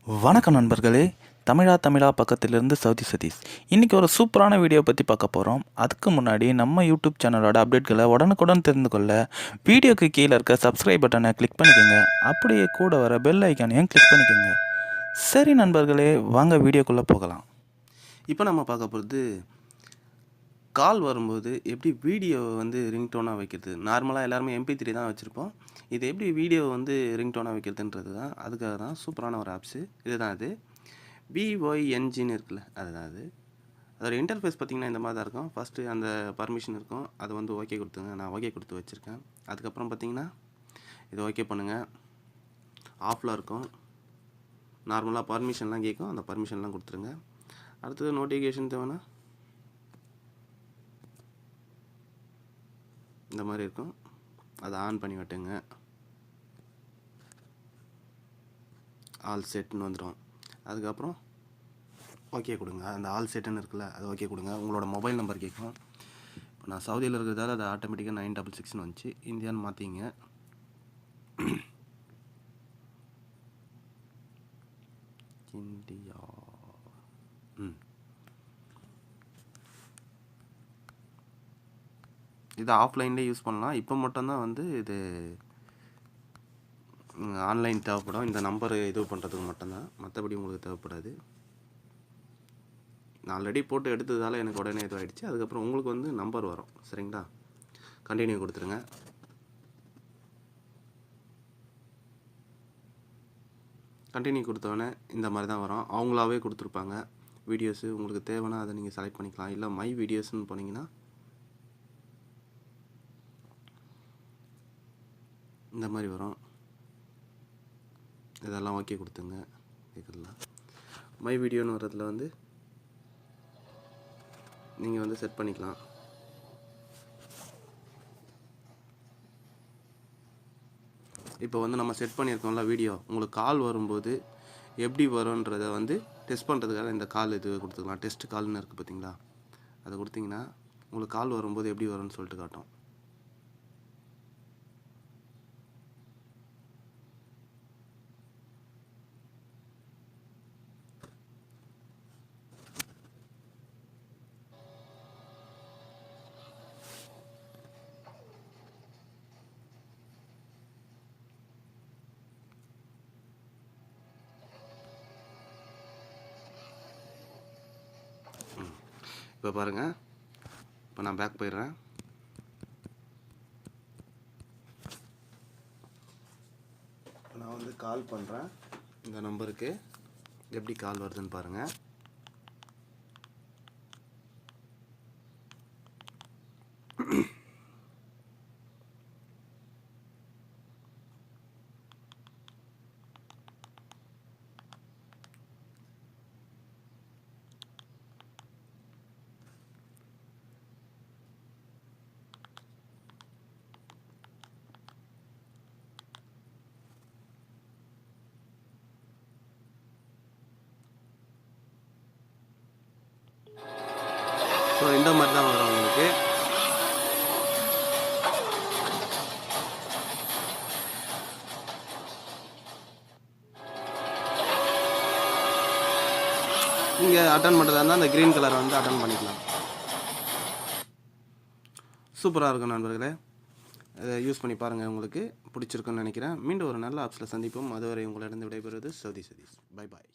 வணக்கம் நண்பர்களே, தமிழா பக்கத்திலிருந்து சவுதி சதீஷ். இன்றைக்கி ஒரு சூப்பரான வீடியோ பற்றி பார்க்க போகிறோம். அதுக்கு முன்னாடி நம்ம யூடியூப் சேனலோட அப்டேட்களை உடனுக்குடன் தெரிந்து கொள்ள வீடியோக்கு கீழே இருக்க சப்ஸ்கிரைப் பட்டனை கிளிக் பண்ணிக்கோங்க. அப்படியே கூட வர பெல் ஐக்கானையும் கிளிக் பண்ணிக்கோங்க. சரி நண்பர்களே, வாங்க வீடியோக்குள்ளே போகலாம். இப்போ நம்ம பார்க்க போகிறது கால் வரும்போது எப்படி வீடியோ ரிங்டோனாக வைக்கிறது. நார்மலாக எல்லாருமே MP3 தான் வச்சுருப்போம். இது எப்படி வீடியோ ரிங்டோனாக வைக்கிறதுன்றது தான். அதுக்காக தான் சூப்பரான ஒரு ஆப்ஸு இதுதான். அது VYNGன்னு இருக்குல்ல, அதுதான் அது. அதோட இன்டர்ஃபேஸ் பார்த்திங்கன்னா இந்த மாதிரி தான் இருக்கும். ஃபஸ்ட்டு அந்த பர்மிஷன் இருக்கும், அதை ஓகே கொடுத்துங்க. நான் ஓகே கொடுத்து வச்சுருக்கேன். அதுக்கப்புறம் பார்த்திங்கன்னா இதை ஓகே பண்ணுங்கள். ஆஃபில் இருக்கும். நார்மலாக பர்மிஷன்லாம் கேட்கும், அந்த பர்மிஷன்லாம் கொடுத்துருங்க. அடுத்தது நோட்டிஃபிகேஷன் தேவைன்னா இந்த மாதிரி இருக்கும், அதை ஆன் பண்ணி விட்டுங்க. ஆல் செட்னு வந்துடும். அதுக்கப்புறம் ஓகே கொடுங்க. அந்த ஆல் செட்டுன்னு இருக்குல்ல, அது ஓகே கொடுங்க. உங்களோட மொபைல் நம்பர் கேட்கும். இப்போ நான் சவுதியில் இருக்கிறதால அது ஆட்டோமேட்டிக்காக 966ன்னு வந்துச்சு. இந்தியான்னு மாற்றிங்க. இந்தியா. இது ஆஃப்லைன்லேயே யூஸ் பண்ணலாம். இப்போ மட்டும்தான் இது ஆன்லைன் தேவைப்படும். இந்த நம்பர் இது பண்ணுறதுக்கு மட்டும்தான், மற்றபடி உங்களுக்கு தேவைப்படாது. நான் ஆல்ரெடி போட்டு எடுத்ததால் எனக்கு உடனே இது ஆகிடுச்சு. அதுக்கப்புறம் உங்களுக்கு நம்பர் வரும். சரிங்களா, கண்டினியூ கொடுத்துருங்க. கண்டினியூ கொடுத்தோடனே இந்த மாதிரி தான் வரும். அவங்களாவே கொடுத்துருப்பாங்க வீடியோஸு. உங்களுக்கு தேவைன்னா அதை நீங்கள் செலக்ட் பண்ணிக்கலாம். இல்லை மை வீடியோஸ்ன்னு போனீங்கன்னா இந்த மாதிரி வரும். இதெல்லாம் ஓகே கொடுத்துங்க. இதெல்லாம் மை வீடியோன்னு வர்றதுல நீங்கள் செட் பண்ணிக்கலாம். இப்போ நம்ம செட் பண்ணியிருக்கோம்ல வீடியோ, உங்களுக்கு கால் வரும்போது எப்படி வரும்ன்றதை டெஸ்ட் பண்ணுறதுக்காக இந்த கால் இது கொடுத்துக்கலாம். டெஸ்ட் கால்னு இருக்குது பார்த்தீங்களா, அதை கொடுத்தீங்கன்னா உங்களுக்கு கால் வரும்போது எப்படி வரும்னு சொல்லிட்டு காட்டும். இப்போ பாருங்கள், இப்போ நான் பேக் போயிடுறேன். நான் கால் பண்ணுறேன் இந்த நம்பருக்கு. எப்படி கால் வருதுன்னு பாருங்கள். ஸோ இந்த மாதிரி தான் வரும் உங்களுக்கு. நீங்கள் அட்டன் பண்ணுறதா இருந்தால் அந்த க்ரீன் கலரை அட்டன் பண்ணிக்கலாம். சூப்பராக இருக்கும் நண்பர்களே. அதை யூஸ் பண்ணி பாருங்கள், உங்களுக்கு பிடிச்சிருக்குன்னு நினைக்கிறேன். மீண்டும் ஒரு நல்ல ஆப்ஸில் சந்திப்போம். அதுவரை உங்களிடம் விடைபெறுவது சவுதி சதீஷ். Bye bye.